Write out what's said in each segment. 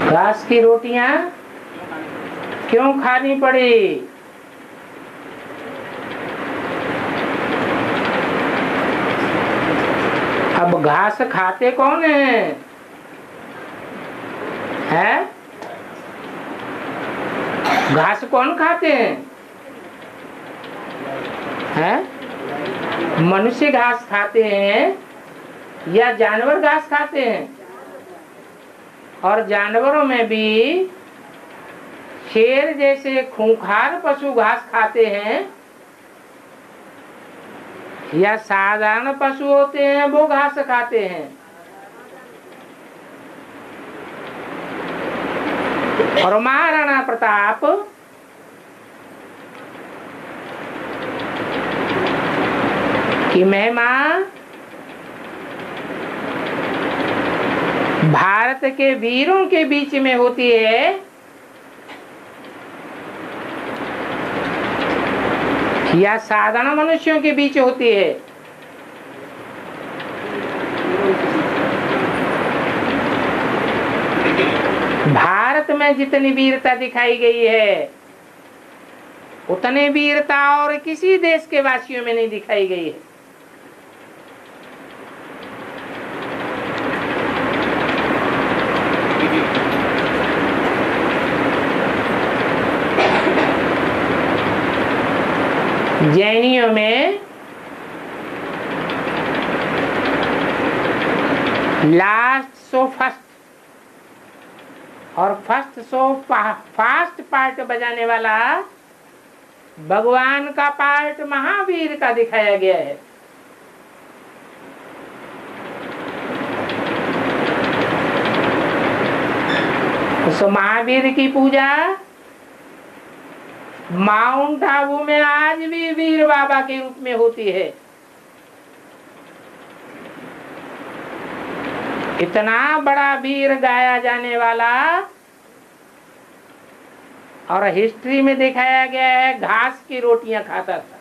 घास की रोटियां क्यों खानी पड़ी? अब घास खाते कौन है? घास कौन खाते हैं? मनुष्य घास खाते हैं या जानवर घास खाते हैं? और जानवरों में भी शेर जैसे खूंखार पशु घास खाते हैं या साधारण पशु होते हैं वो घास खाते हैं? और महाराणा प्रताप की महिमा भारत के वीरों के बीच में होती है या साधारण मनुष्यों के बीच होती है? भारत में जितनी वीरता दिखाई गई है उतनी वीरता और किसी देश के वासियों में नहीं दिखाई गई है। जैनियों में लास्ट सो फर्स्ट और फर्स्ट सो फास्ट पार्ट बजाने वाला भगवान का पार्ट महावीर का दिखाया गया है। उस महावीर की पूजा माउंट आबू में आज भी वीर बाबा के रूप में होती है। इतना बड़ा वीर गाया जाने वाला और हिस्ट्री में दिखाया गया है घास की रोटियां खाता था।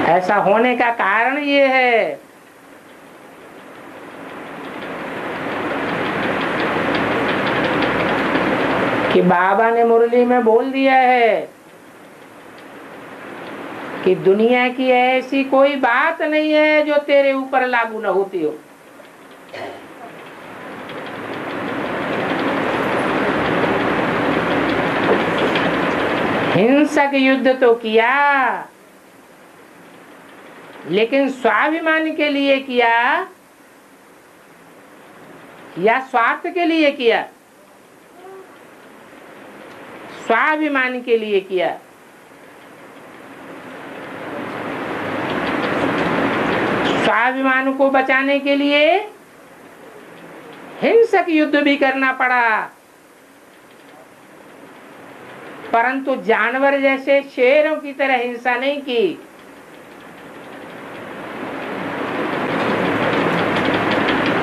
ऐसा होने का कारण ये है कि बाबा ने मुरली में बोल दिया है कि दुनिया की ऐसी कोई बात नहीं है जो तेरे ऊपर लागू न होती हो। हिंसक युद्ध तो किया लेकिन स्वाभिमान के लिए किया या स्वार्थ के लिए किया? स्वाभिमान के लिए किया। स्वाभिमान को बचाने के लिए हिंसक युद्ध भी करना पड़ा, परंतु जानवर जैसे शेरों की तरह हिंसा नहीं की।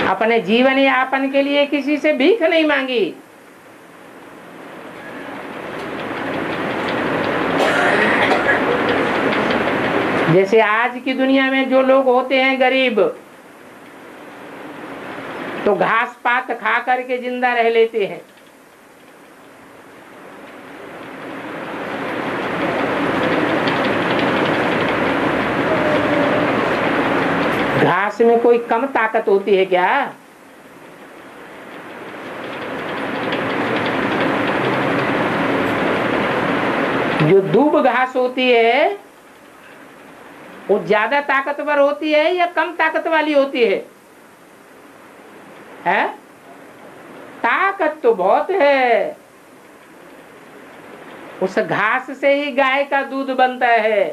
अपने जीवन यापन के लिए किसी से भीख नहीं मांगी। जैसे आज की दुनिया में जो लोग होते हैं गरीब, तो घास पात खा करके जिंदा रह लेते हैं। घास में कोई कम ताकत होती है क्या? जो दूब घास होती है वो ज्यादा ताकतवर होती है या कम ताकत वाली होती है? ताकत तो बहुत है। उस घास से ही गाय का दूध बनता है।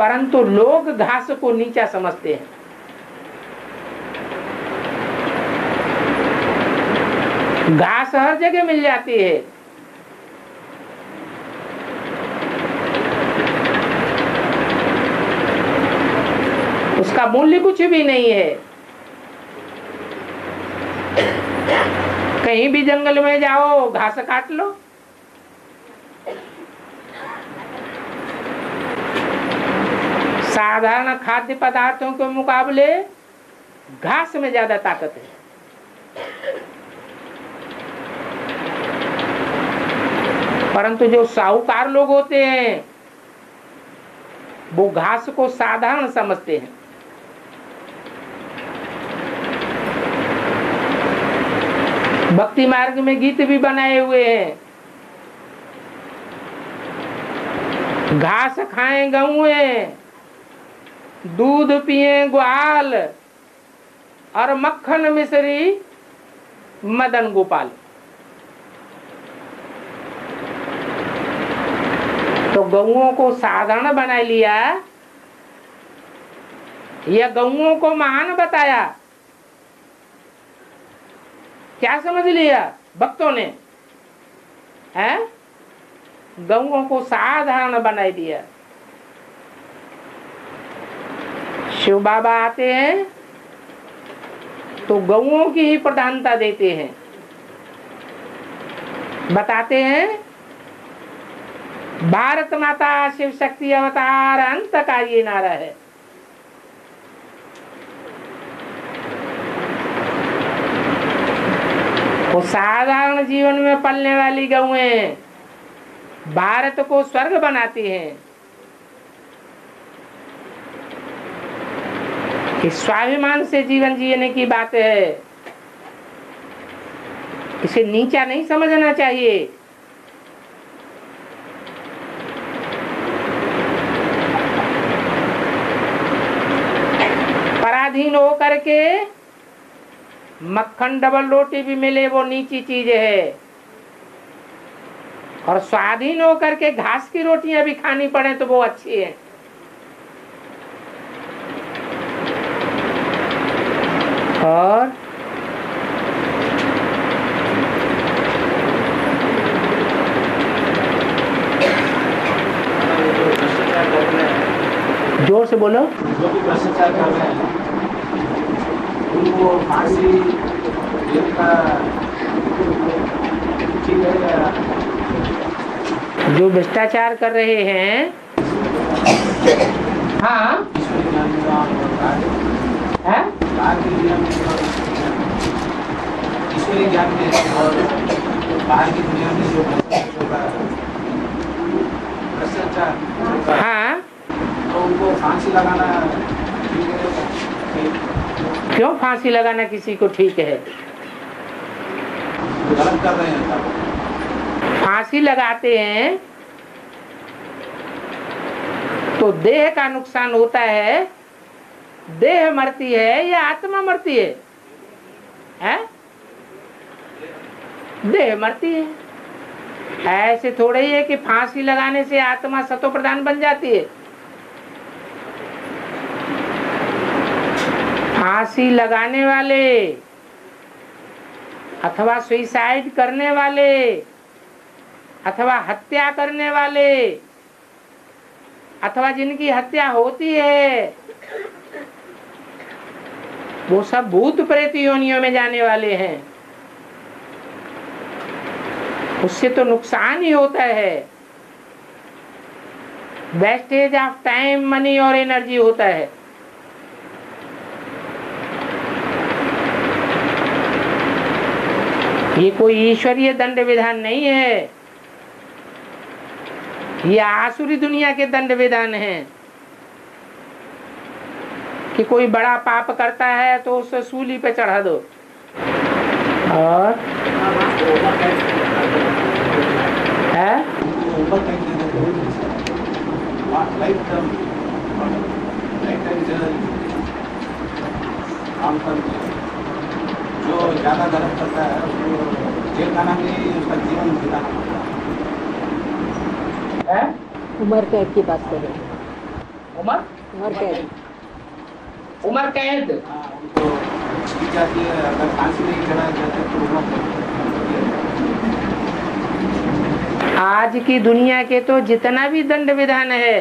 परंतु लोग घास को नीचा समझते हैं। घास हर जगह मिल जाती है। उसका मूल्य कुछ भी नहीं है। कहीं भी जंगल में जाओ, घास काट लो। साधारण खाद्य पदार्थों के मुकाबले घास में ज्यादा ताकत है। परंतु जो साहूकार लोग होते हैं वो घास को साधारण समझते हैं। भक्ति मार्ग में गीत भी बनाए हुए हैं, घास खाएं गौएं, दूध पिए ग्वाल, और मक्खन मिश्री मदन गोपाल। तो गौओं को साधारण बना लिया या गौओं को महान बताया, क्या समझ लिया भक्तों ने? है गौओं को साधारण बना दिया। शिव बाबा आते हैं तो गौओं की ही प्रधानता देते हैं, बताते हैं भारत माता शिव शक्ति अवतार अंत का ये नारा है। वो साधारण जीवन में पलने वाली गौएं भारत को स्वर्ग बनाती हैं। इस स्वाभिमान से जीवन जीने की बात है, इसे नीचा नहीं समझना चाहिए। पराधीन होकर के मक्खन डबल रोटी भी मिले वो नीची चीज है, और स्वाधीन होकर के घास की रोटियां भी खानी पड़े तो वो अच्छी है। और जोर से बोलो। जो भी भ्रष्टाचार कर रहे हैं उनको फांसी का ठीक है। जो भ्रष्टाचार कर रहे हैं, हाँ है? ईश्वरीय ज्ञान में और बाहर की दुनिया में जो भ्रष्टाचार, हाँ, तो उनको फांसी लगाना ठीक है? क्यों फांसी लगाना किसी को ठीक है? गलत कर रहे हैं। फांसी लगाते हैं तो देह का नुकसान होता है, देह मरती है या आत्मा मरती है? हैं? देह मरती है। ऐसे थोड़े ही है कि फांसी लगाने से आत्मा सतो प्रधान बन जाती है। फांसी लगाने वाले अथवा सुसाइड करने वाले अथवा हत्या करने वाले अथवा जिनकी हत्या होती है वो सब भूत प्रेत योनियों में जाने वाले हैं। उससे तो नुकसान ही होता है, वेस्टेज ऑफ टाइम, मनी और एनर्जी होता है। ये कोई ईश्वरीय दंड विधान नहीं है, ये आसुरी दुनिया के दंड विधान हैं कि कोई बड़ा पाप करता है तो उसे सूली पे चढ़ा दो। और है जो ज्यादा गलत करता है उसको जेल खाना में उसका जीवन बिताना पड़ता है। उम्र कैद की बात करें। उम्र कैद, उम्र कैद उनको की जाती है। अगर फांसी नहीं चढ़ाया जाता तो उम्र कैद। आज की दुनिया के तो जितना भी दंड विधान है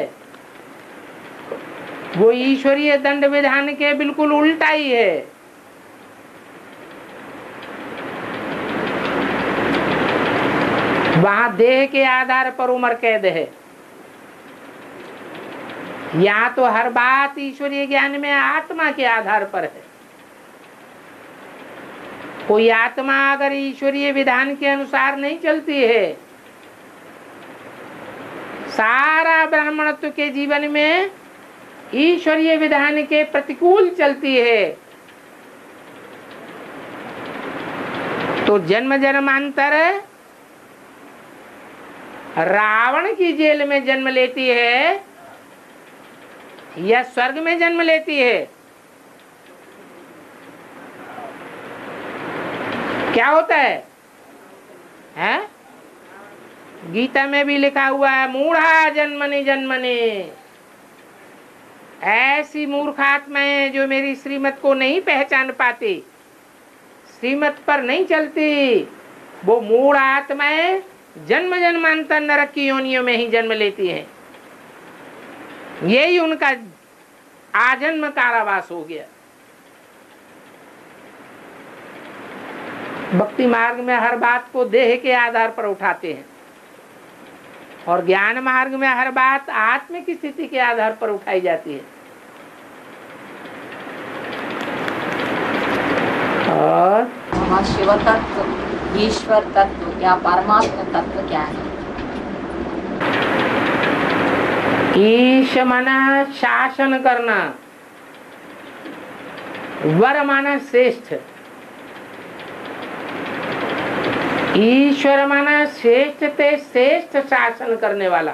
वो ईश्वरीय दंड विधान के बिल्कुल उल्टा ही है। वहां देह के आधार पर उम्र कैद है। यहाँ तो हर बात ईश्वरीय ज्ञान में आत्मा के आधार पर है। कोई आत्मा अगर ईश्वरीय विधान के अनुसार नहीं चलती है, सारा ब्राह्मणत्व के जीवन में ईश्वरीय विधान के प्रतिकूल चलती है, तो जन्म जन्मांतर रावण की जेल में जन्म लेती है या स्वर्ग में जन्म लेती है? क्या होता है? हैं? गीता में भी लिखा हुआ है, मूढ़ा जन्मनि जन्मनि। ऐसी मूर्ख आत्माएं जो मेरी श्रीमत को नहीं पहचान पाती, श्रीमत पर नहीं चलती, वो मूढ़ आत्माएं जन्म जन्मांतर नरक की योनियों में ही जन्म लेती हैं। यही उनका आजन्म कारावास हो गया। भक्ति मार्ग में हर बात को देह के आधार पर उठाते हैं और ज्ञान मार्ग में हर बात आत्म की स्थिति के आधार पर उठाई जाती है। और वहाँ शिव तत्व, ईश्वर तत्व या परमात्मा तत्व क्या है? ईश माना शासन करना, वर माना श्रेष्ठ। ईश्वर माना श्रेष्ठ ते श्रेष्ठ शासन करने वाला।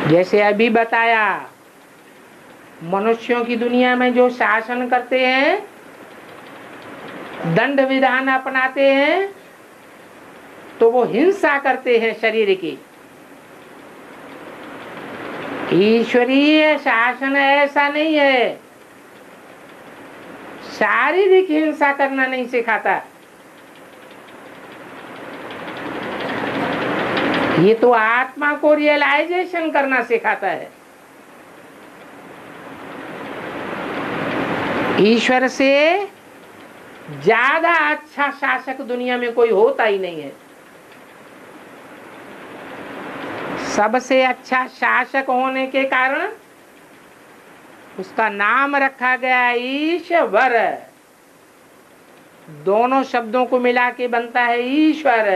जैसे अभी बताया, मनुष्यों की दुनिया में जो शासन करते हैं, दंड विधान अपनाते हैं, तो वो हिंसा करते हैं शरीर की। ईश्वरीय शासन ऐसा नहीं है, शारीरिक हिंसा करना नहीं सिखाता। ये तो आत्मा को रियलाइजेशन करना सिखाता है। ईश्वर से ज्यादा अच्छा शासक दुनिया में कोई होता ही नहीं है। सबसे अच्छा शासक होने के कारण उसका नाम रखा गया ईश्वर। दोनों शब्दों को मिला के बनता है ईश्वर।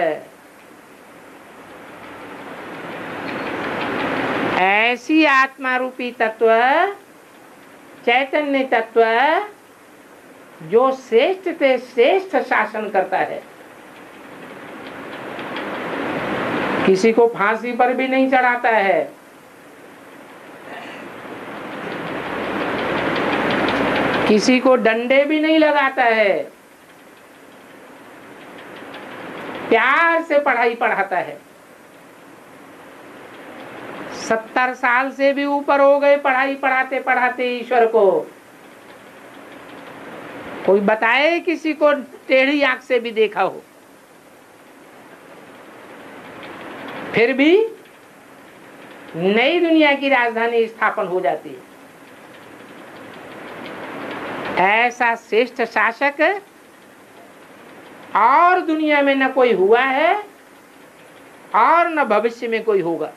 ऐसी आत्मा रूपी तत्व, चैतन्य तत्व जो श्रेष्ठ से श्रेष्ठ शासन करता है। किसी को फांसी पर भी नहीं चढ़ाता है, किसी को डंडे भी नहीं लगाता है, प्यार से पढ़ाई पढ़ाता है। 70 साल से भी ऊपर हो गए पढ़ाई पढ़ाते पढ़ाते ईश्वर को। कोई बताए किसी को टेढ़ी आंख से भी देखा हो? फिर भी नई दुनिया की राजधानी स्थापन हो जाती है। ऐसा श्रेष्ठ शासक और दुनिया में न कोई हुआ है और न भविष्य में कोई होगा।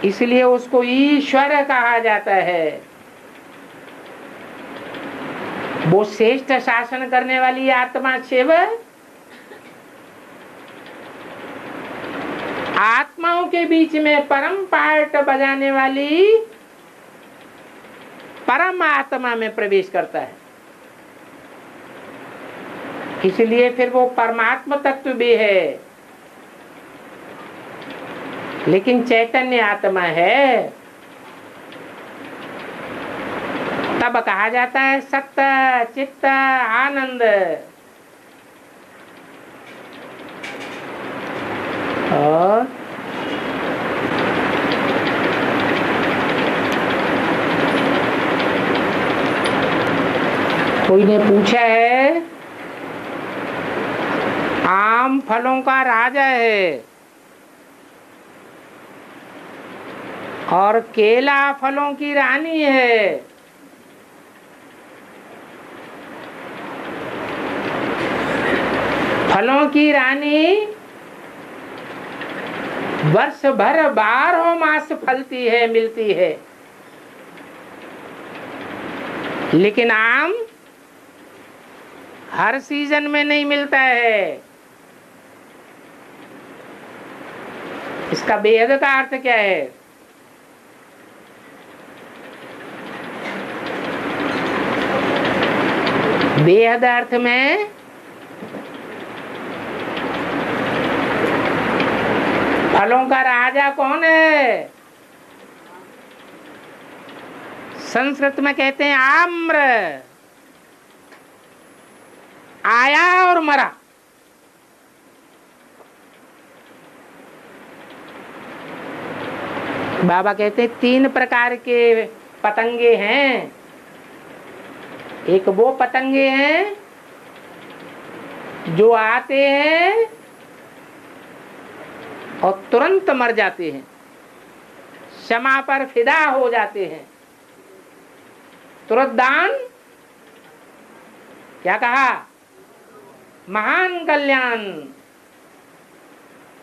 इसलिए उसको ईश्वर कहा जाता है। वो श्रेष्ठ शासन करने वाली आत्मा शिव आत्माओं के बीच में परम पार्ट बजाने वाली परम आत्मा में प्रवेश करता है। इसलिए फिर वो परमात्मा तत्व भी है, लेकिन चैतन्य आत्मा है। तब कहा जाता है सत्य चित्त आनंद। और कोई ने पूछा है, आम फलों का राजा है और केला फलों की रानी है, फलों की रानी वर्ष भर 12 मास फलती है, मिलती है, लेकिन आम हर सीजन में नहीं मिलता है। इसका बेहद का अर्थ क्या है? बेहद अर्थ में फलों का राजा कौन है? संस्कृत में कहते हैं आम्र। आया और मरा। बाबा कहते हैं 3 प्रकार के पतंगे हैं। एक वो पतंगे हैं जो आते हैं और तुरंत मर जाते हैं, क्षमा पर फिदा हो जाते हैं, तुरंत दान, क्या कहा, महान कल्याण।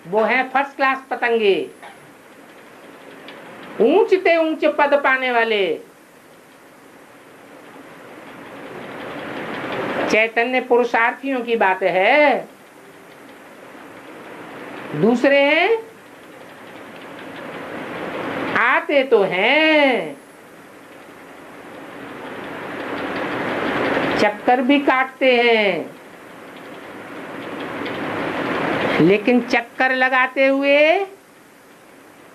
वो है फर्स्ट क्लास पतंगे, ऊंचते ऊंचे पद पाने वाले। चैतन्य पुरुषार्थियों की बात है। दूसरे हैं आते तो हैं, चक्कर भी काटते हैं, लेकिन चक्कर लगाते हुए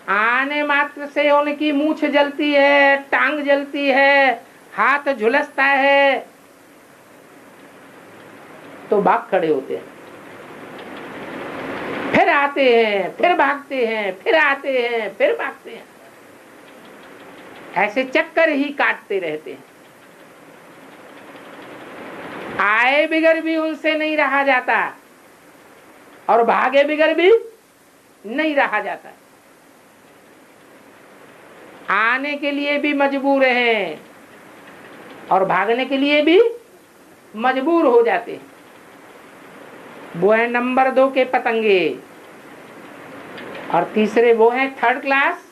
आने मात्र से उनकी मूंछ जलती है, टांग जलती है, हाथ झुलसता है, तो भाग खड़े होते हैं। फिर आते हैं, फिर भागते हैं, फिर आते हैं, फिर भागते हैं। ऐसे चक्कर ही काटते रहते हैं। आए बिगर भी उनसे नहीं रहा जाता और भागे बिगर भी नहीं रहा जाता। आने के लिए भी मजबूर हैं और भागने के लिए भी मजबूर हो जाते हैं। वो है नंबर 2 के पतंगे। और तीसरे वो हैं थर्ड क्लास,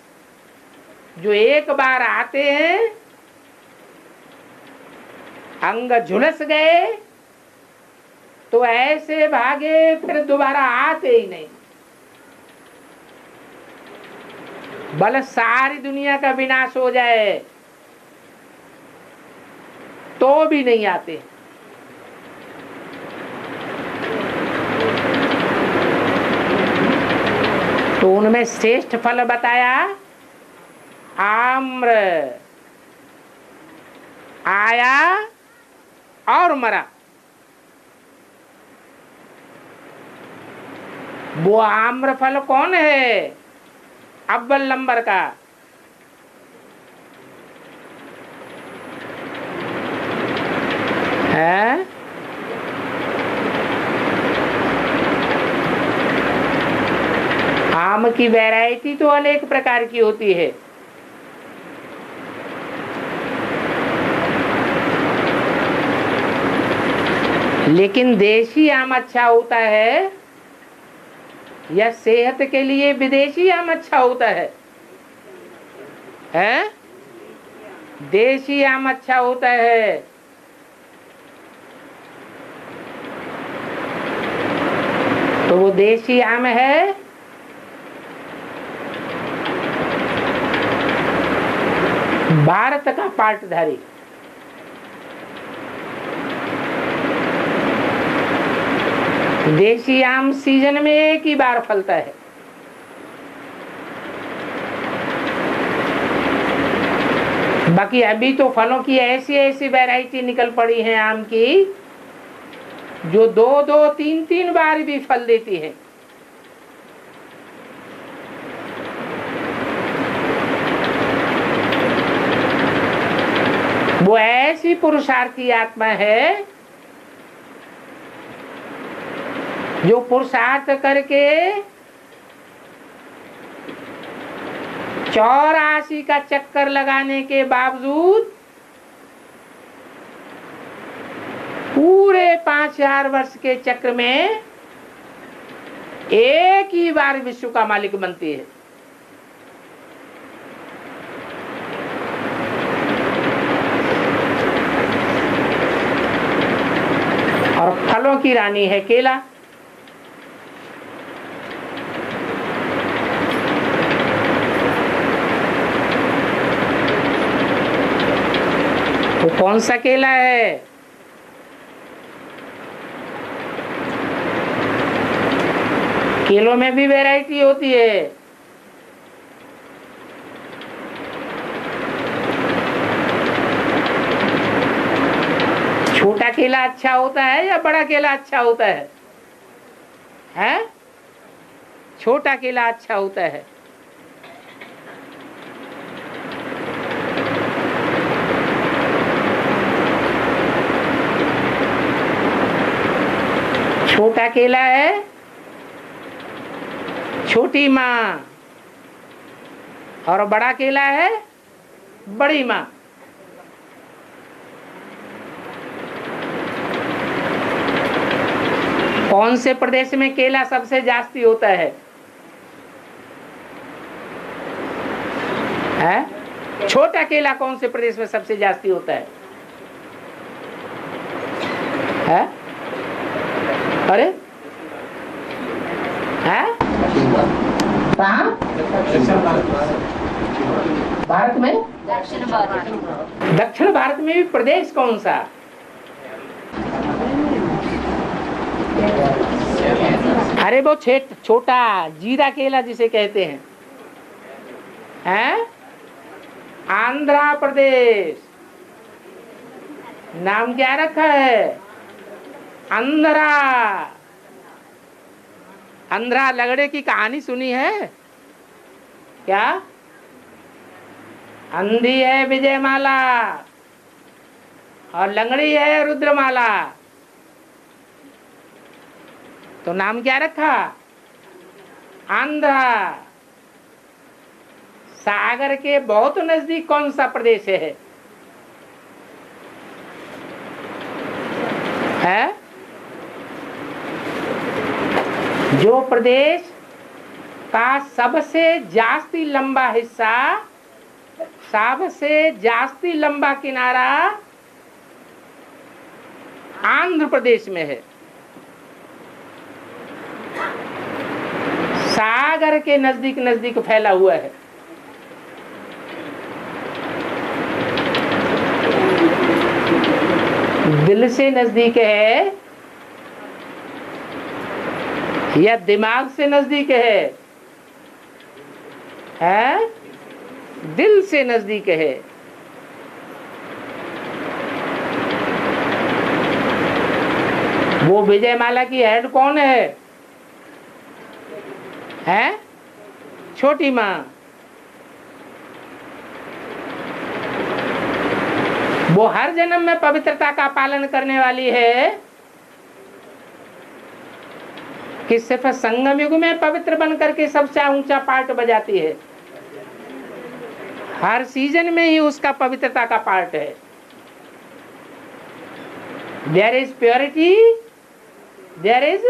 जो एक बार आते हैं, अंग झुलस गए तो ऐसे भागे फिर दोबारा आते ही नहीं। भले सारी दुनिया का विनाश हो जाए तो भी नहीं आते। तो उनमें श्रेष्ठ फल बताया आम्र। आया और मरा। वो आम्र फल कौन है? अव्वल नंबर का है आम की वैरायटी तो अनेक प्रकार की होती है। लेकिन देशी आम अच्छा होता है या सेहत के लिए विदेशी आम अच्छा होता है? हैं? देशी आम अच्छा होता है। तो वो देशी आम है भारत का पाटधारी। देशी आम सीजन में एक ही बार फलता है। बाकी अभी तो फलों की ऐसी ऐसी वैरायटी निकल पड़ी है आम की, जो 2-2, 3-3 बार भी फल देती है। वो ऐसी पुरुषार्थी आत्मा है जो पुरुषार्थ करके 84 का चक्कर लगाने के बावजूद पूरे 5000 वर्ष के चक्र में एक ही बार विश्व का मालिक बनती है। और फलों की रानी है केला। वो कौन सा केला है? केलों में भी वैरायटी होती है। छोटा केला अच्छा होता है या बड़ा केला अच्छा होता है? हैं? छोटा केला अच्छा होता है। छोटा केला है छोटी माँ, और बड़ा केला है बड़ी माँ। कौन से प्रदेश में केला सबसे जास्ती होता है? छोटा केला कौन से प्रदेश में सबसे जास्ती होता है? है? अरे है? कहाँ? भारत में? दक्षिण भारत। दक्षिण भारत में भी प्रदेश कौन सा? अरे वो छोटा जीरा केला जिसे कहते हैं, हैं? आंध्र प्रदेश। नाम क्या रखा है? आंध्रा। आंध्रा लगड़े की कहानी सुनी है क्या? अंधी है विजयमाला और लंगड़ी है रुद्रमाला, तो नाम क्या रखा? आंध्रा। सागर के बहुत नजदीक कौन सा प्रदेश है? जो प्रदेश का सबसे जास्ती लंबा हिस्सा, सबसे जास्ती लंबा किनारा आंध्र प्रदेश में है। सागर के नजदीक नजदीक फैला हुआ है। दिल से नजदीक है या दिमाग से नजदीक है? दिल से नजदीक है। वो विजयमाला की हेड कौन है? छोटी माँ। वो हर जन्म में पवित्रता का पालन करने वाली है कि सिर्फ संगम युग में पवित्र बन करके सबसे ऊंचा पार्ट बजाती है। हर सीजन में ही उसका पवित्रता का पार्ट है। There is purity, there is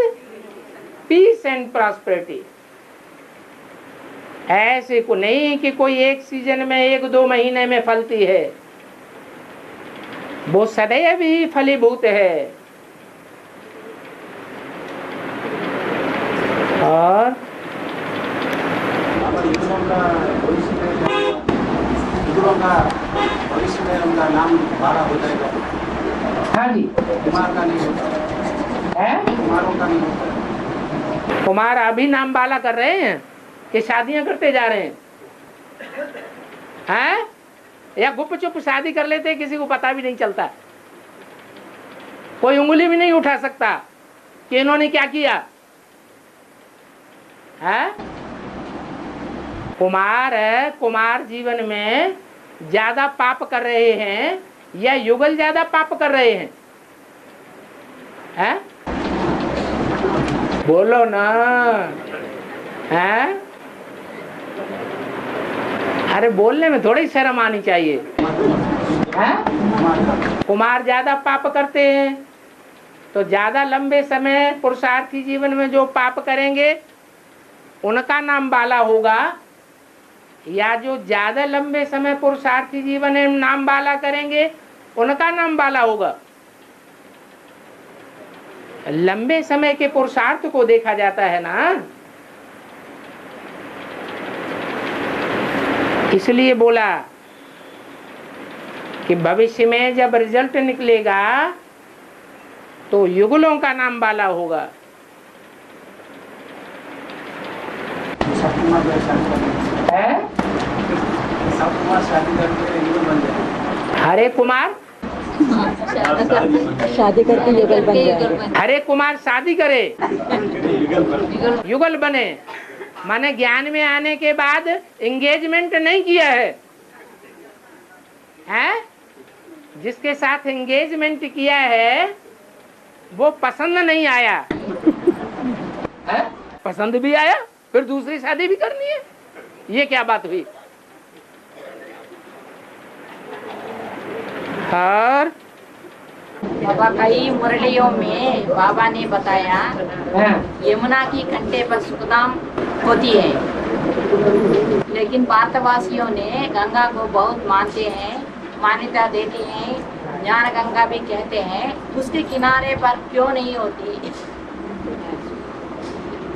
peace and prosperity. ऐसे को नहीं कि कोई एक सीजन में 1-2 महीने में फलती है, वो सदैव ही फलीभूत है। और भविष्य में उनका नाम बाड़ा हो जाएगा। हाँ जी। कुमार का नहीं होता है? कुमारों का नहीं होता। कुमार अभी नाम बाला कर रहे हैं कि शादियां करते जा रहे हैं? या गुप चुप शादी कर लेते, किसी को पता भी नहीं चलता, कोई उंगली भी नहीं उठा सकता कि इन्होंने क्या किया है? कुमार है, कुमार जीवन में ज्यादा पाप कर रहे हैं या युगल ज्यादा पाप कर रहे हैं? बोलो ना। अरे बोलने में थोड़ी शर्म आनी चाहिए। कुमार ज्यादा पाप करते हैं तो ज्यादा लंबे समय पुरुषार्थी जीवन में जो पाप करेंगे उनका नाम बाला होगा, या जो ज्यादा लंबे समय पुरुषार्थी जीवन में नाम बाला करेंगे उनका नाम बाला होगा? लंबे समय के पुरुषार्थ को देखा जाता है ना, इसलिए बोला कि भविष्य में जब रिजल्ट निकलेगा तो युगलों का नाम बाला होगा। हरे कुमार शादी करके युगल बन जाएंगे। हरे कुमार शादी करे युगल बने, माने ज्ञान में आने के बाद एंगेजमेंट नहीं किया है, हैं? जिसके साथ एंगेजमेंट किया है वो पसंद नहीं आया है? पसंद भी आया फिर दूसरी शादी भी करनी है, ये क्या बात हुई? और बाबा कई मुरलियों में बाबा ने बताया यमुना की कंठे पर सुखधाम होती है, लेकिन भारतवासियों ने गंगा को बहुत मानते हैं, मान्यता देते हैं, ज्ञान गंगा भी कहते हैं, उसके किनारे पर क्यों नहीं होती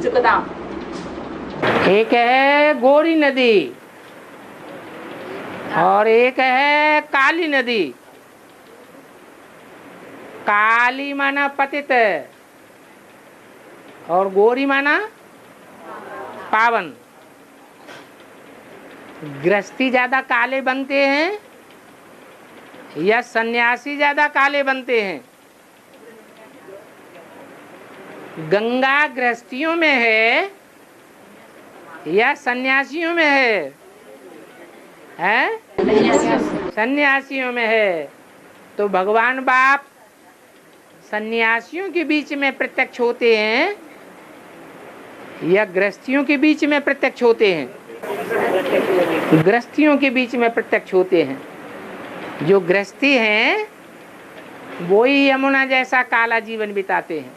सुखधाम? एक है गोरी नदी और एक है काली नदी। काली माना पतित और गोरी माना पावन। गृहस्थी ज्यादा काले बनते हैं या सन्यासी ज्यादा काले बनते हैं? गंगा गृहस्थियों में है या सन्यासियों में है? हैं? सन्यासियों में है। तो भगवान बाप सन्यासियों के बीच में प्रत्यक्ष होते हैं या गृहस्थियों के बीच में प्रत्यक्ष होते हैं? गृहस्थियों के बीच में प्रत्यक्ष होते हैं। जो गृहस्थी हैं वो ही यमुना जैसा काला जीवन बिताते हैं।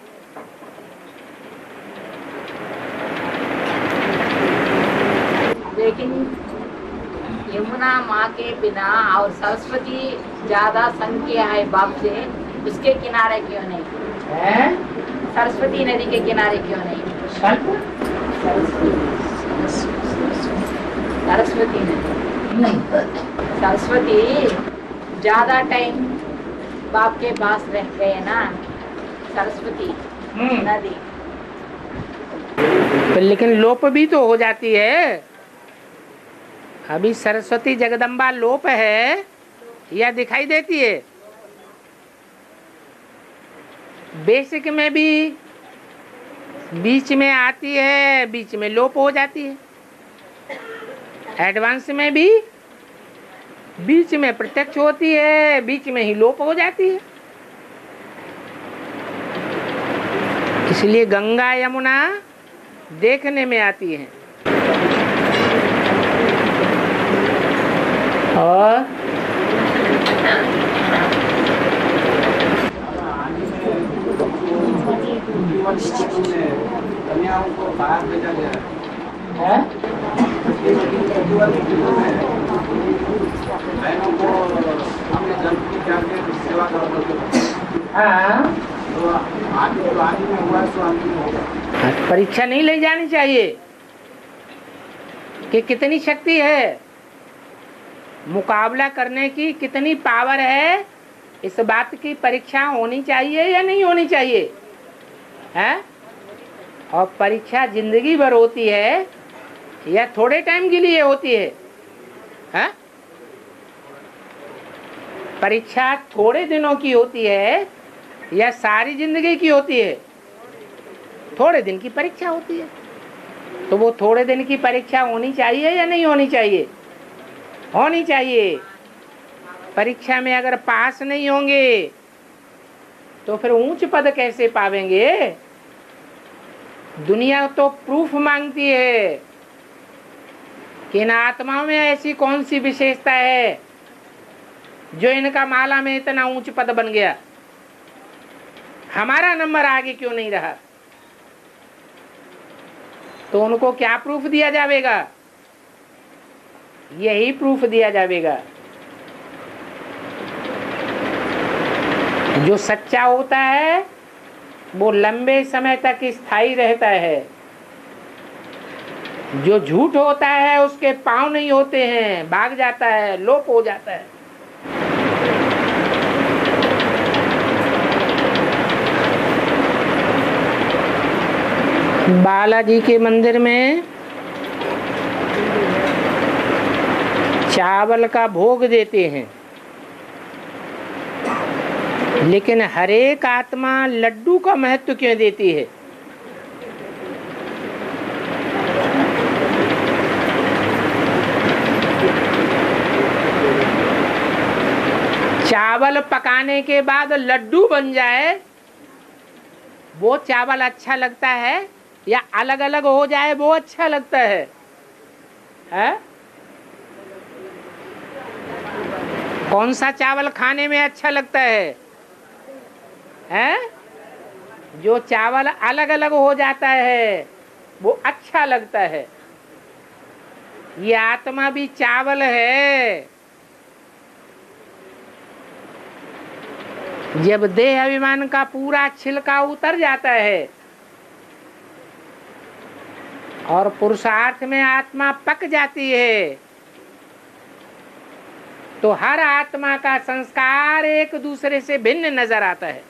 लेकिन यमुना माँ के बिना और सरस्वती ज्यादा संख्या है बाप से, उसके किनारे क्यों नहीं? सरस्वती नदी के किनारे क्यों नहीं? सरस्वती नदी, सरस्वती ज्यादा टाइम बाप के पास रह गए ना, सरस्वती नदी। लेकिन लोप भी तो हो जाती है। अभी सरस्वती जगदम्बा लोप है या दिखाई देती है? बेसिक में भी बीच में आती है, बीच में लोप हो जाती है। एडवांस में भी बीच में प्रत्यक्ष होती है, बीच में ही लोप हो जाती है। इसलिए गंगा यमुना देखने में आती है। और कन्याओं को बाहर भेजा गया है? बहनों को हमने जन्म की जाके सेवा करो। तो आगे में हुआ तो अंतिम होगा। परीक्षा नहीं ले जानी चाहिए कि कितनी शक्ति है, मुकाबला करने की कितनी पावर है, इस बात की परीक्षा होनी चाहिए या नहीं होनी चाहिए है? और परीक्षा जिंदगी भर होती है या थोड़े टाइम के लिए होती है? परीक्षा थोड़े दिनों की होती है या सारी जिंदगी की होती है? थोड़े दिन की परीक्षा होती है। तो वो थोड़े दिन की परीक्षा होनी चाहिए या नहीं होनी चाहिए? होनी चाहिए। परीक्षा में अगर पास नहीं होंगे तो फिर ऊंच पद कैसे पावेंगे? दुनिया तो प्रूफ मांगती है कि इन आत्माओं में ऐसी कौन सी विशेषता है जो इनका माला में इतना ऊंच पद बन गया। हमारा नंबर आगे क्यों नहीं रहा? तो उनको क्या प्रूफ दिया जाएगा? यही प्रूफ दिया जाएगा। जो सच्चा होता है वो लंबे समय तक स्थायी रहता है, जो झूठ होता है उसके पांव नहीं होते हैं, भाग जाता है, लोप हो जाता है। बालाजी के मंदिर में चावल का भोग देते हैं, लेकिन हर एक आत्मा लड्डू का महत्व क्यों देती है? चावल पकाने के बाद लड्डू बन जाए वो चावल अच्छा लगता है या अलग अलग हो जाए वो अच्छा लगता है? कौन सा चावल खाने में अच्छा लगता है? जो चावल अलग अलग हो जाता है वो अच्छा लगता है। ये आत्मा भी चावल है। जब देह अभिमान का पूरा छिलका उतर जाता है और पुरुषार्थ में आत्मा पक जाती है, तो हर आत्मा का संस्कार एक दूसरे से भिन्न नजर आता है।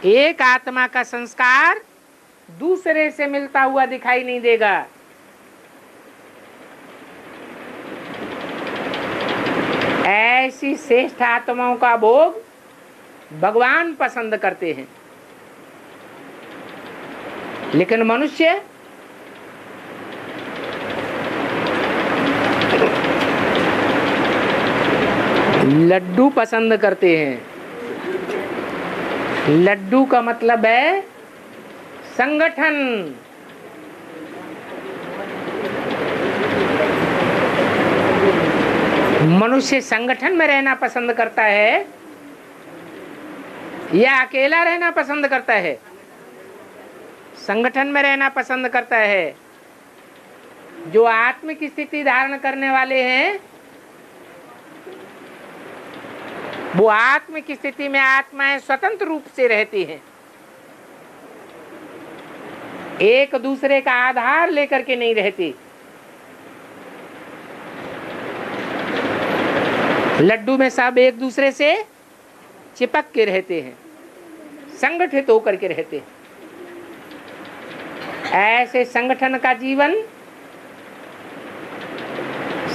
एक आत्मा का संस्कार दूसरे से मिलता हुआ दिखाई नहीं देगा। ऐसी श्रेष्ठ आत्माओं का भोग भगवान पसंद करते हैं, लेकिन मनुष्य लड्डू पसंद करते हैं। लड्डू का मतलब है संगठन। मनुष्य संगठन में रहना पसंद करता है या अकेला रहना पसंद करता है? संगठन में रहना पसंद करता है। जो आत्मिक स्थिति धारण करने वाले हैं वो आत्मिक स्थिति में आत्माएं स्वतंत्र रूप से रहती हैं, एक दूसरे का आधार लेकर के नहीं रहती। लड्डू में सब एक दूसरे से चिपक के रहते हैं, संगठित होकर के रहते हैं। ऐसे संगठन का जीवन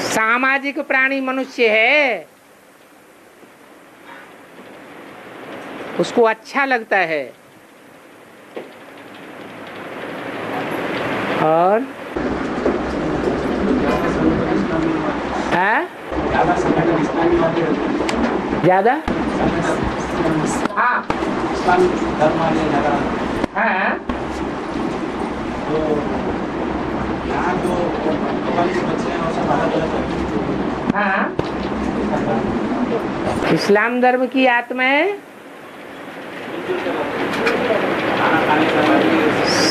सामाजिक प्राणी मनुष्य है, उसको अच्छा लगता है। और ज्यादा हाँ धर्म वाले जगह हाँ तो यहाँ जो 45 बच्चे हैं वो सब अलग-अलग हाँ। इस्लाम धर्म की आत्माएं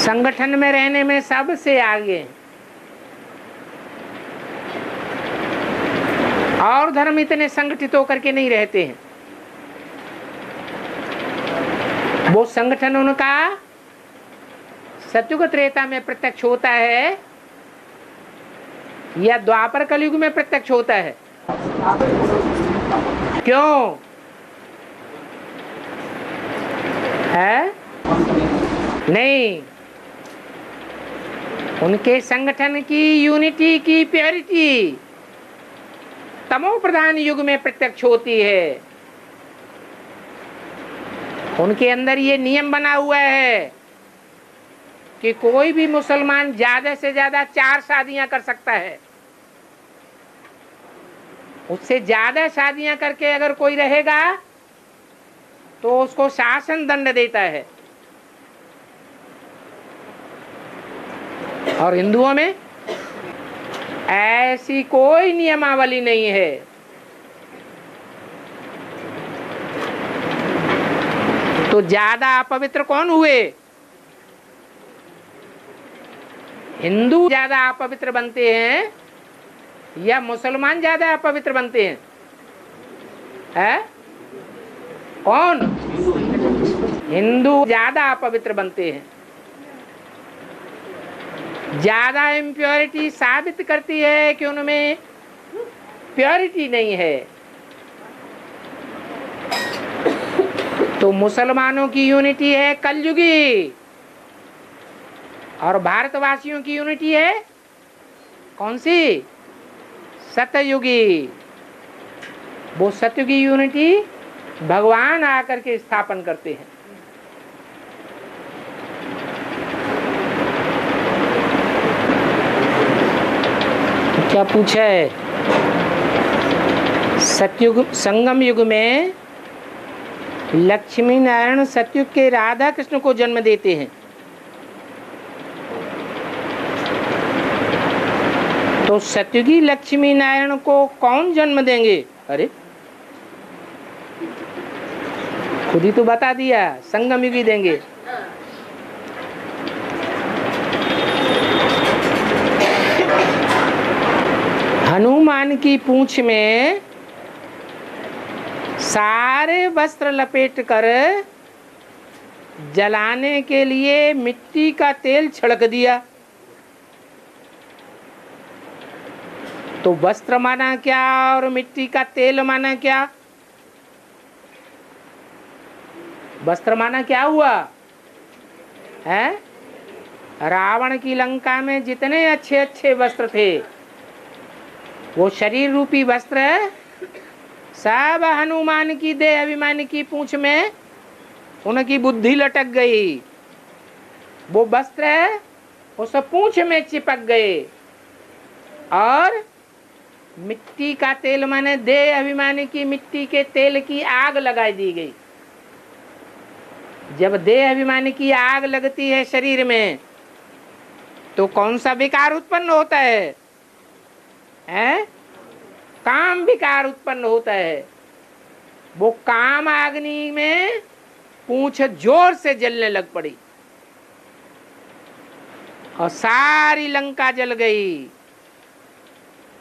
संगठन में रहने में सबसे आगे, और धर्म इतने संगठित होकर के नहीं रहते हैं। वो संगठन उनका सतयुग त्रेता में प्रत्यक्ष होता है या द्वापर कलयुग में प्रत्यक्ष होता है? क्यों है? नहीं, उनके संगठन की यूनिटी की प्योरिटी तमो प्रधान युग में प्रत्यक्ष होती है। उनके अंदर ये नियम बना हुआ है कि कोई भी मुसलमान ज्यादा से ज्यादा 4 शादियां कर सकता है। उससे ज्यादा शादियां करके अगर कोई रहेगा तो उसको शासन दंड देता है। और हिंदुओं में ऐसी कोई नियमावली नहीं है। तो ज्यादा अपवित्र कौन हुए? हिंदू ज्यादा अपवित्र बनते हैं या मुसलमान ज्यादा अपवित्र बनते हैं? है कौन? हिंदू ज्यादा अपवित्र बनते हैं। ज्यादा इम्प्योरिटी साबित करती है कि उनमें प्योरिटी नहीं है। तो मुसलमानों की यूनिटी है कलयुगी और भारतवासियों की यूनिटी है कौन सी? सतयुगी। वो सतयुगी यूनिटी भगवान आकर के स्थापन करते हैं। क्या पूछा है? सतयुग संगम युग में लक्ष्मी नारायण सतयुग के राधा कृष्ण को जन्म देते हैं। तो सतयुगी लक्ष्मी नारायण को कौन जन्म देंगे? अरे खुद ही तो बता दिया, संगम युगी देंगे। हनुमान की पूंछ में सारे वस्त्र लपेट कर जलाने के लिए मिट्टी का तेल छिड़क दिया। तो वस्त्र माना क्या और मिट्टी का तेल माना क्या? वस्त्र माना क्या हुआ है? रावण की लंका में जितने अच्छे अच्छे वस्त्र थे वो शरीर रूपी वस्त्र सब हनुमान की देह अभिमान की पूंछ में उनकी बुद्धि लटक गई। वो वस्त्र उस पूंछ में चिपक गए और मिट्टी का तेल माने देह अभिमानी की मिट्टी के तेल की आग लगा दी गई। जब देह अभिमानी की आग लगती है शरीर में तो कौन सा विकार उत्पन्न होता है? काम विकार उत्पन्न होता है। वो काम अग्नि में पूंछ जोर से जलने लग पड़ी और सारी लंका जल गई।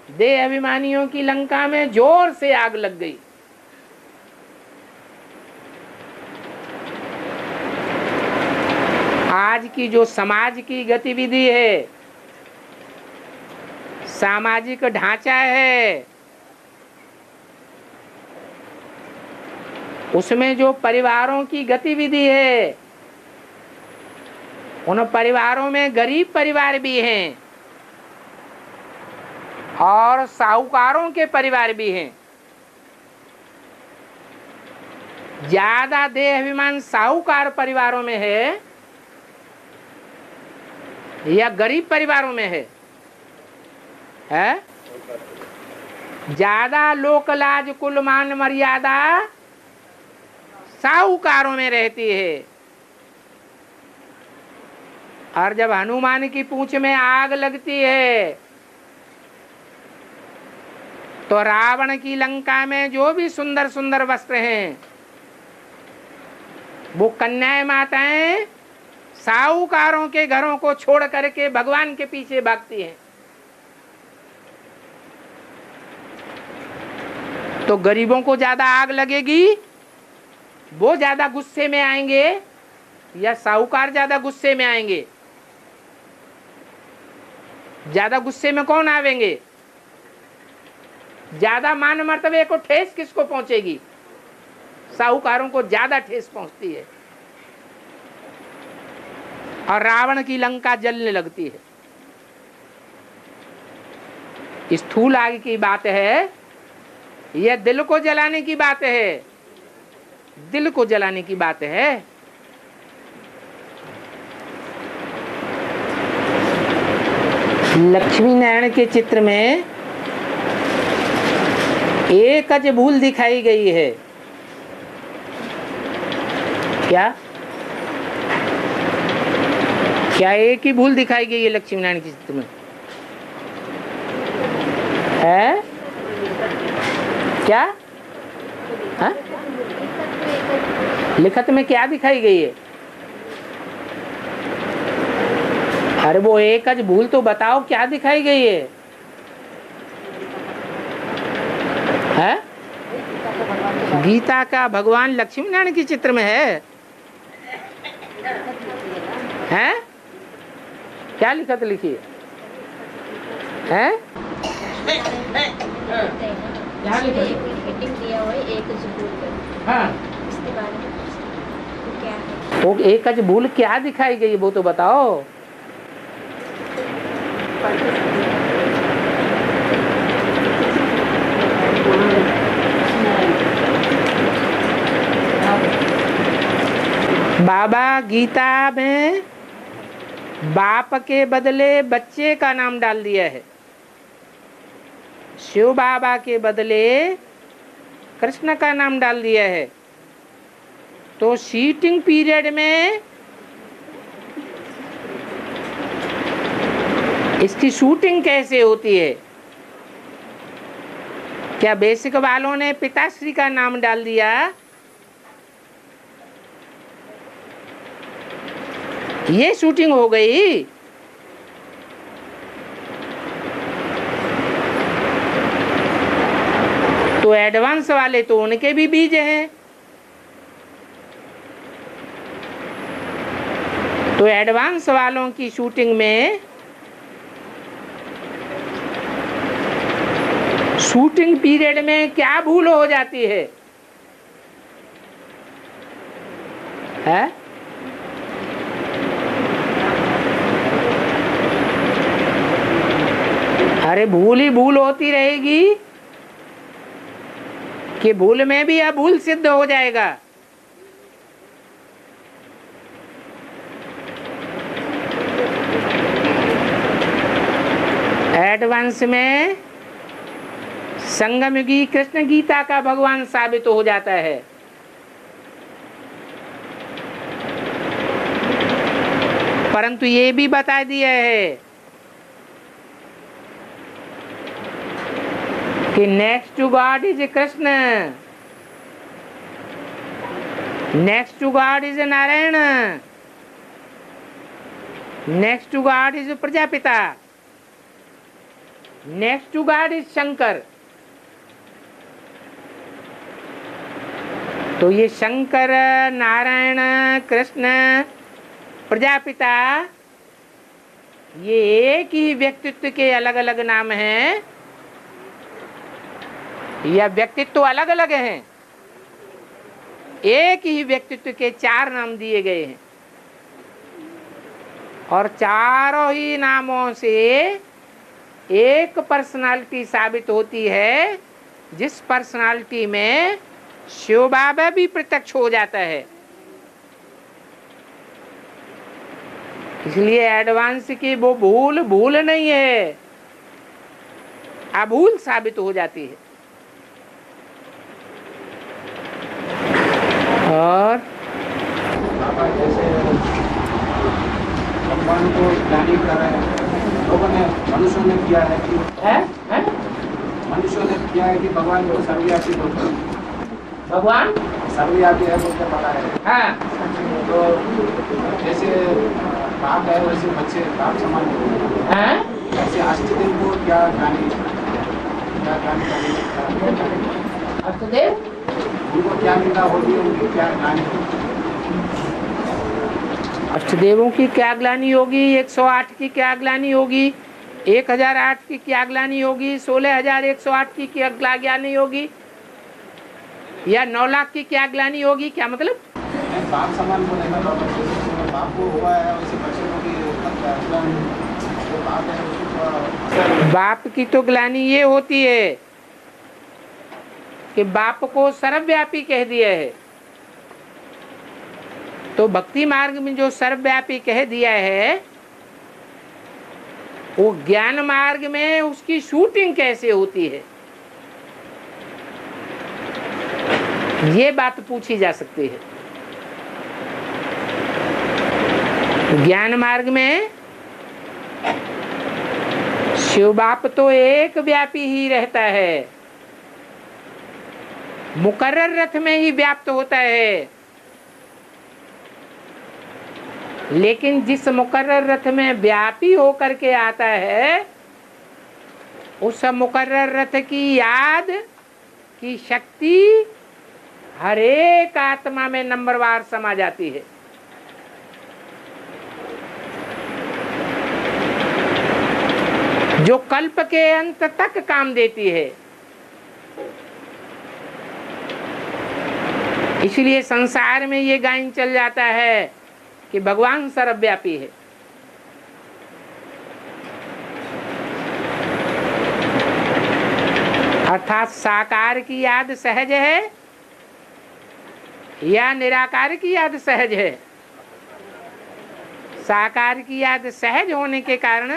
देह अभिमानियों की लंका में जोर से आग लग गई। आज की जो समाज की गतिविधि है, सामाजिक ढांचा है, उसमें जो परिवारों की गतिविधि है, उन परिवारों में गरीब परिवार भी हैं और साहूकारों के परिवार भी हैं। ज्यादा देह अभिमान साहूकार परिवारों में है या गरीब परिवारों में है? ज्यादा लोक लाज कुल मान मर्यादा साहूकारों में रहती है। और जब हनुमान की पूंछ में आग लगती है तो रावण की लंका में जो भी सुंदर सुंदर वस्त्र हैं वो कन्याएं माताएं साहूकारों के घरों को छोड़ करके भगवान के पीछे भागती हैं। तो गरीबों को ज्यादा आग लगेगी, वो ज्यादा गुस्से में आएंगे या साहूकार ज्यादा गुस्से में आएंगे? ज्यादा गुस्से में कौन आवेंगे? ज्यादा मान मर्तबे को ठेस किसको पहुंचेगी? साहूकारों को ज्यादा ठेस पहुंचती है और रावण की लंका जलने लगती है। स्थूल आग की बात है, यह दिल को जलाने की बात है। दिल को जलाने की बात है। लक्ष्मी नारायण के चित्र में एक अज भूल दिखाई गई है। क्या एक ही भूल दिखाई गई है लक्ष्मी नारायण के चित्र में? है क्या? हाँ? लिखत में क्या दिखाई गई है? अरे वो एक अज भूल तो बताओ, क्या दिखाई गई है? गीता का भगवान लक्ष्मी नारायण के चित्र में है? हैं? क्या लिखत लिखी है? क्या लिखा? हाँ, वो एक अज भूल क्या दिखाई गई वो तो बताओ। बाबा गीता में बाप के बदले बच्चे का नाम डाल दिया है, शिव बाबा के बदले कृष्ण का नाम डाल दिया है। तो सीटिंग पीरियड में इसकी शूटिंग कैसे होती है? क्या बेसिक वालों ने पिताश्री का नाम डाल दिया? ये शूटिंग हो गई। तो एडवांस वाले तो उनके भी बीज हैं। तो एडवांस वालों की शूटिंग में शूटिंग पीरियड में क्या भूल हो जाती है? अरे भूल ही भूल होती रहेगी कि भूल में भी अभूल सिद्ध हो जाएगा। एडवांस में संगमयुगी कृष्ण गीता का भगवान साबित हो जाता है। परंतु ये भी बता दिया है कि next to God is Krishna, next to God is Narayan, next to God is Prajapita, next to God is Shankar. तो ये शंकर, नारायण, कृष्ण, प्रजापिता, ये एक ही व्यक्तित्व के अलग अलग नाम हैं या व्यक्तित्व अलग अलग हैं? एक ही व्यक्तित्व के चार नाम दिए गए हैं और चारों ही नामों से एक पर्सनालिटी साबित होती है, जिस पर्सनालिटी में शिव बाबा भी प्रत्यक्ष हो जाता है। इसलिए एडवांस की वो भूल भूल नहीं है, अभूल साबित हो जाती है। और बाबा जैसे भगवान को ज्ञानी कर रहे हैं, लोगों ने, मनुष्यों ने किया है कि मनुष्यों ने किया है कि भगवान को सर्वव्यापी बोलते हैं। भगवान सर्वव्यापी है बोलते पता है। हाँ, तो जैसे बाप है वैसे बच्चे बाप समान होते हैं। ऐसे अष्टदेव को क्या ज्ञानी अष्टदेव उनको क्या निंदा होगी, उनकी क्या ज्ञानी? अष्टदेवों की क्या ग्लानि होगी? 108 की क्या ग्लानि होगी? 1008 की क्या ग्लानि होगी? 16108 की क्या ग्लानि होगी? या 9 लाख की क्या ग्लानि होगी? क्या मतलब? बाप समान बोले ना बाबा, जैसे बाप को हुआ है वैसे बच्चे को भी बाप है। बाप की तो ग्लानि ये होती है कि बाप को सर्वव्यापी कह दिया है। तो भक्ति मार्ग में जो सर्वव्यापी कह दिया है, वो ज्ञान मार्ग में उसकी शूटिंग कैसे होती है, ये बात पूछी जा सकती है। ज्ञान मार्ग में शिव बाप तो एक व्यापी ही रहता है, मुकर्रर रथ में ही व्याप्त होता है, लेकिन जिस मुकर्रर रथ में व्यापी होकर के आता है, उस मुकर्रर रथ की याद की शक्ति हर एक आत्मा में नंबरवार समा जाती है। जो कल्प के अंत तक काम देती है। इसलिए संसार में ये गायन चल जाता है कि भगवान सर्वव्यापी है। अर्थात साकार की याद सहज है या निराकार की याद सहज है। साकार की याद सहज होने के कारण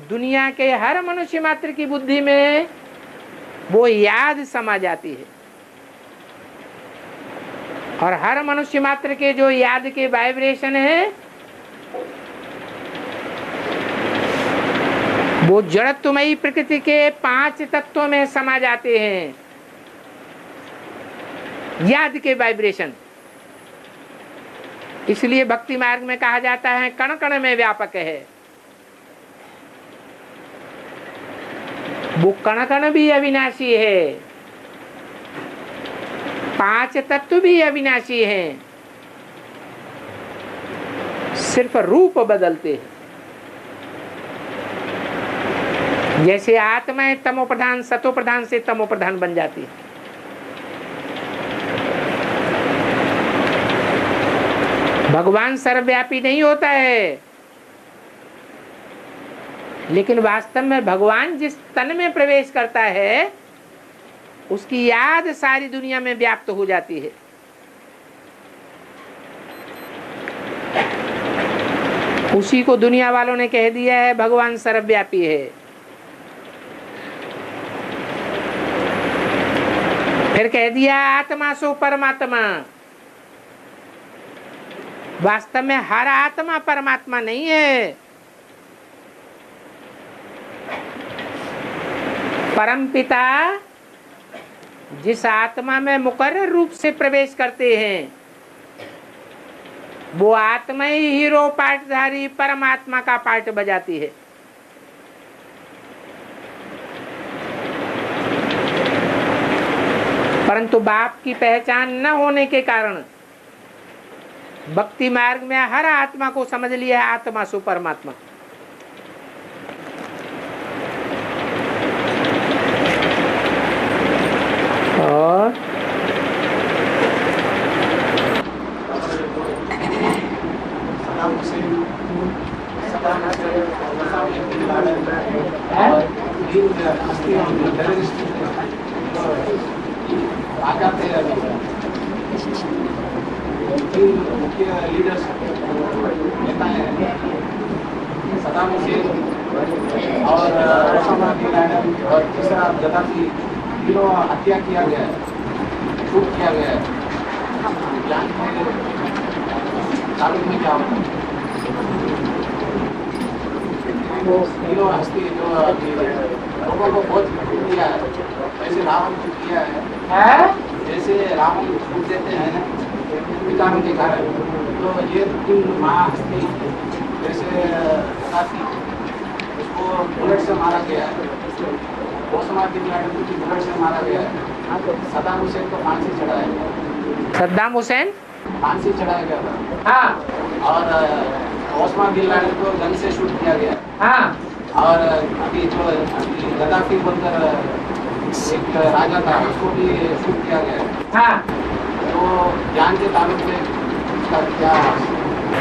दुनिया के हर मनुष्य मात्र की बुद्धि में वो याद समा जाती है, और हर मनुष्य मात्र के जो याद के वाइब्रेशन है वो जड़त्वमयी प्रकृति के 5 तत्वों में समा जाते हैं। याद के वाइब्रेशन, इसलिए भक्ति मार्ग में कहा जाता है कण कण में व्यापक है। वो कण कण भी अविनाशी है, 5 तत्व भी अविनाशी हैं, सिर्फ रूप बदलते हैं। जैसे आत्माएं तमो प्रधान सतो प्रधान से तमो प्रधान बन जाती है। भगवान सर्वव्यापी नहीं होता है, लेकिन वास्तव में भगवान जिस तन में प्रवेश करता है उसकी याद सारी दुनिया में व्याप्त हो जाती है। उसी को दुनिया वालों ने कह दिया है भगवान सर्वव्यापी है। फिर कह दिया आत्मा सो परमात्मा। वास्तव में हर आत्मा परमात्मा नहीं है। परमपिता जिस आत्मा में मुकर्रर रूप से प्रवेश करते हैं वो आत्मा ही हीरो पार्टधारी परमात्मा का पार्ट बजाती है। परंतु बाप की पहचान न होने के कारण भक्ति मार्ग में हर आत्मा को समझ लिया है आत्मा सो परमात्मा। और मुख्य लीडर्स नेता हैं सदाम हुसैन और ओसामा बिन लादेन और तीसरा गद्दाफी, तीनों हत्या किया गया है, शूट किया गया है। तारीख में क्या होता है? तीनों हस्ती जो लोगों को बहुत किया है, वैसे रावण को किया है। जैसे रावण छूट देते हैं पिताओं के कारण, तो ये 3 महाहस्ती जैसे गद्दाफी उसको बुलेट से मारा गया है, ओसामा बिन लादेन को बुलेट से मारा गया है, सद्दाम हुसैन को फांसी चढ़ाया गया। सद्दाम हुसैन फांसी चढ़ाया गया था। हाँ। और ओसामा बिन लादेन को गन से शूट किया गया। हाँ। और अभी जो गद्दाफी बनकर एक राजा था उसको भी शूट किया गया। हाँ। तो जान के ताल्लुक से उसका क्या?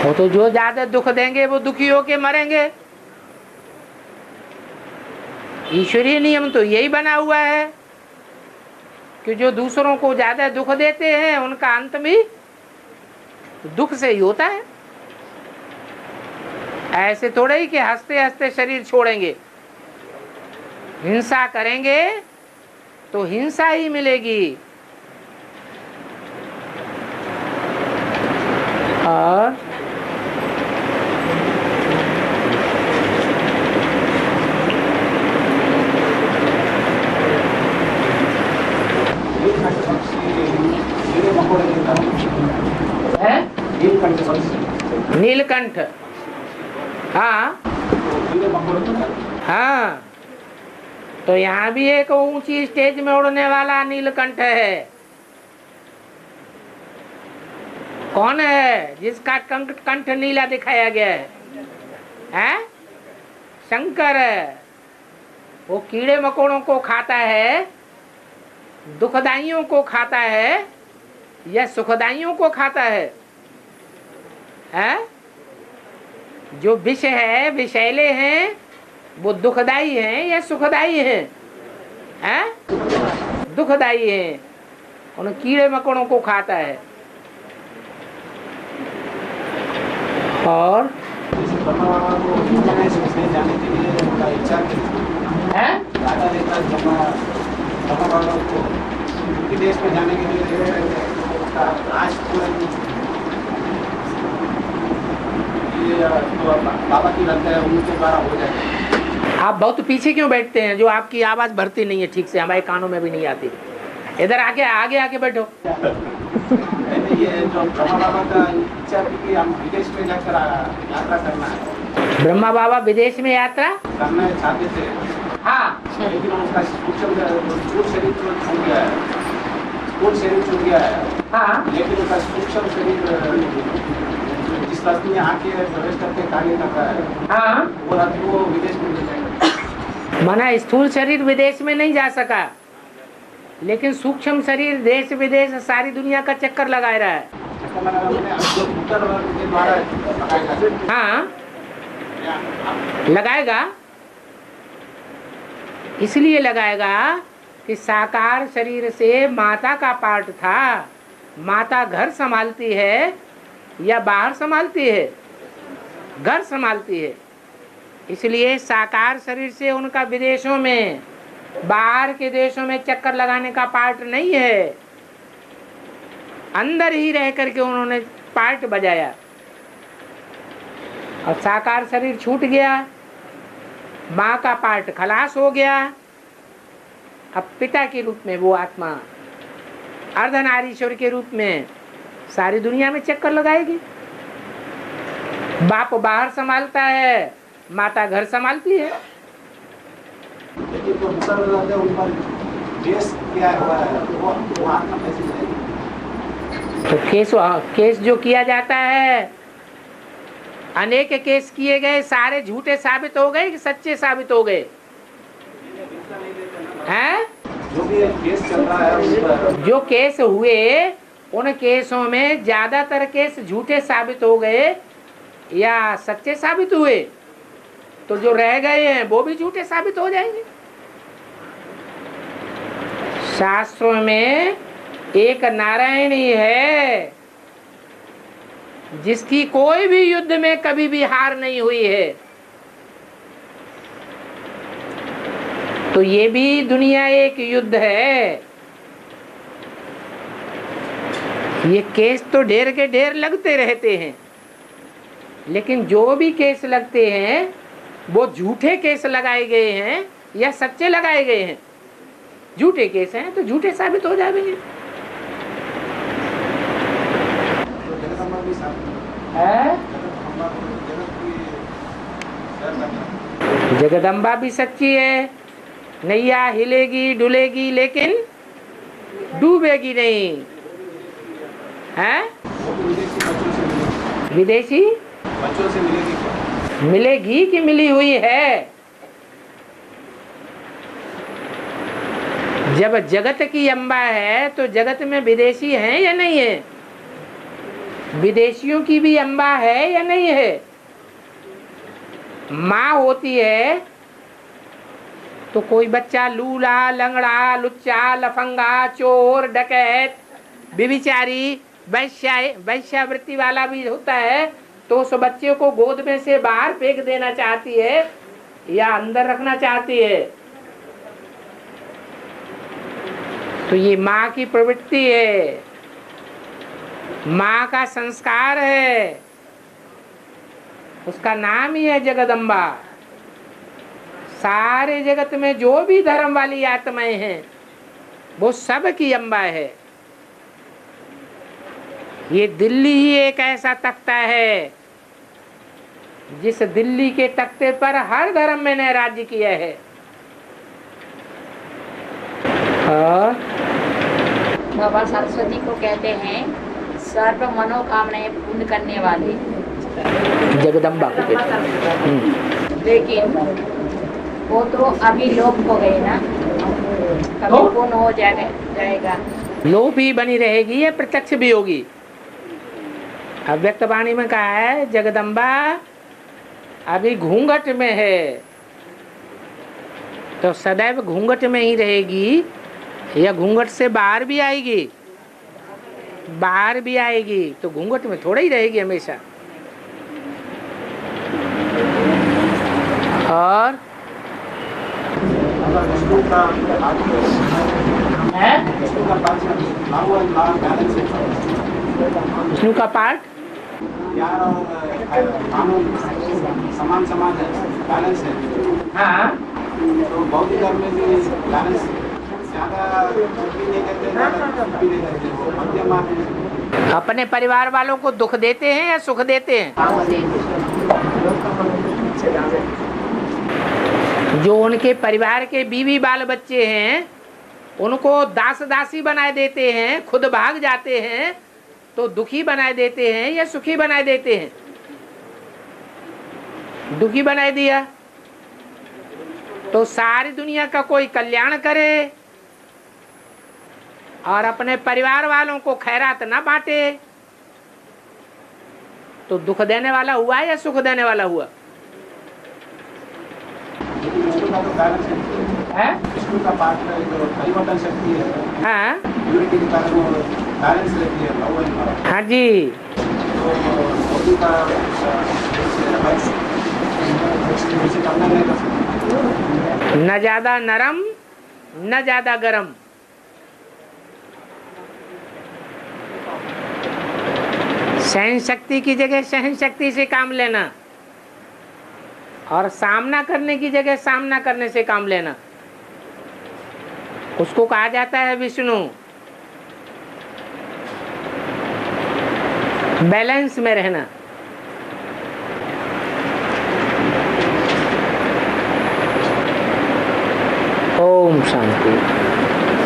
वो तो जो ज्यादा दुख देंगे वो दुखी होके मरेंगे। ईश्वरीय नियम तो यही बना हुआ है कि जो दूसरों को ज्यादा दुख देते हैं उनका अंत भी दुख से ही होता है। ऐसे थोड़े ही कि हंसते हंसते शरीर छोड़ेंगे। हिंसा करेंगे तो हिंसा ही मिलेगी। और नीलकंठ। हाँ हाँ, तो यहाँ भी एक ऊंची स्टेज में उड़ने वाला नीलकंठ है। कौन है जिसका कंठ नीला दिखाया गया है? हैं? शंकर है। वो कीड़े मकोड़ों को खाता है, दुखदाइयों को खाता है या सुखदाइयों को खाता है? हैं? जो विष है, विषैले हैं, वो दुखदाई हैं या सुखदाई हैं? हैं? दुखदाई हैं। उन कीड़े मकोड़ों को खाता है। और विदेश में जाने के लिए आज बाबा की लगता है उनके द्वारा हो जाएगा। आप बहुत पीछे क्यों बैठते हैं? जो आपकी आवाज भरती नहीं है ठीक से, हमारे कानों में भी नहीं आती। इधर आके आगे बैठो। ये जो ब्रह्मा बाबा का इच्छा थी कि हम विदेश में जाकर यात्रा करना है। ब्रह्मा बाबा विदेश में यात्रा करना चाहते थे। हाँ, लेकिन उसका स्थूल शरीर छूट गया है। स्थूल शरीर छूट गया है। हाँ, लेकिन उसका सूक्ष्म शरीर जिस धरती में आके प्रवेश करके कार्य करता है, हाँ, वो विदेश में ले जाएगा। माना स्थूल शरीर विदेश में नहीं जा सका, लेकिन सूक्ष्म शरीर देश विदेश सारी दुनिया का चक्कर लगा रहा है। हाँ, लगाएगा। इसलिए लगाएगा कि साकार शरीर से माता का पार्ट था। माता घर संभालती है या बाहर संभालती है? घर संभालती है। इसलिए साकार शरीर से उनका विदेशों में, बाहर के देशों में चक्कर लगाने का पार्ट नहीं है। अंदर ही रह करके उन्होंने पार्ट बजाया। और साकार शरीर छूट गया, माँ का पार्ट खलास हो गया। अब पिता के रूप में वो आत्मा अर्धनारीश्वर के रूप में सारी दुनिया में चक्कर लगाएगी। बाप बाहर संभालता है, माता घर संभालती है। लेकिन जो उन पर केस किया हुआ है, वो आत्मा कैसे जाएगी? तो केस जो किया जाता है, अनेक केस किए गए, सारे झूठे साबित हो गए कि सच्चे साबित हो गए हैं? जो भी केस चल रहा है उस पर, जो केस हुए उन केसों में ज्यादातर केस झूठे साबित हो गए या सच्चे साबित हुए? तो जो रह गए हैं वो भी झूठे साबित हो जाएंगे। शास्त्रों में एक नारायणी है जिसकी कोई भी युद्ध में कभी भी हार नहीं हुई है। तो ये भी दुनिया एक युद्ध है। ये केस तो ढेर के ढेर लगते रहते हैं, लेकिन जो भी केस लगते हैं वो झूठे केस लगाए गए हैं या सच्चे लगाए गए हैं? झूठे केस हैं तो झूठे साबित हो जाएंगे। जगदम्बा भी सच्ची है। नैया हिलेगी डुलेगी लेकिन डूबेगी नहीं है। विदेशी बच्चों से मिलेगी, मिलेगी कि मिली हुई है? जब जगत की अम्बा है तो जगत में विदेशी हैं या नहीं है? विदेशियों की भी अम्बा है या नहीं है? माँ होती है तो कोई बच्चा लूला, लंगड़ा, लुच्चा, लफंगा, चोर, डकैत, व्यभिचारी, वैश्यावृत्ति वाला भी होता है, तो उस बच्चे को गोद में से बाहर फेंक देना चाहती है या अंदर रखना चाहती है। तो ये माँ की प्रवृत्ति है, माँ का संस्कार है। उसका नाम ही है जगदम्बा। सारे जगत में जो भी धर्म वाली आत्माएं हैं वो सब की अम्बा है। ये दिल्ली ही एक ऐसा तख्ता है जिस दिल्ली के तख्ते पर हर धर्म में ने राज्य किया है। और बाबा सरस्वती को कहते हैं सर्व मनोकामनाएं पूर्ण करने वाले, जगदम्बा को कहते हैं। लेकिन वो तो अभी लोप हो गए ना, कभी पूर्ण हो जाएगा। लोप ही बनी रहेगी, ये प्रत्यक्ष भी होगी। अव्यक्त वाणी में कहा है जगदम्बा अभी घूंघट में है, तो सदैव घूंघट में ही रहेगी या घूंघट से बाहर भी आएगी? बाहर भी आएगी तो घूंघट में थोड़ा ही रहेगी हमेशा। और विष्णु का पाठ समान समान है, बैलेंस है। हाँ, तो बौद्ध धर्म में भी बैलेंस, ज्यादा भी नहीं करते, ज्यादा भी नहीं करते, वो मध्यम मार्ग में। अपने परिवार वालों को दुख देते हैं या सुख देते हैं? जो उनके परिवार के बीवी बाल बच्चे हैं उनको दास दासी बनाए देते हैं, खुद भाग जाते हैं, तो दुखी बनाए देते हैं या सुखी बनाए देते हैं? दुखी बनाए दिया तो सारी दुनिया का कोई कल्याण करे और अपने परिवार वालों को खैरात ना बांटे, तो दुख देने वाला हुआ या सुख देने वाला हुआ? विष्णु का तो बैलेंस है, विष्णु का पाठ में जो परिवर्तन शक्ति है, हाँ यूनिटी के कारण वो बैलेंस रहती है, लव एंड पावर। हाँ जी। तो मोदी का उसे करना नहीं कर सकते। न ज्यादा नरम न ज्यादा गरम। सहन शक्ति की जगह सहन शक्ति से काम लेना और सामना करने की जगह सामना करने से काम लेना, उसको कहा जाता है विष्णु। बैलेंस में रहना। ओम शांति।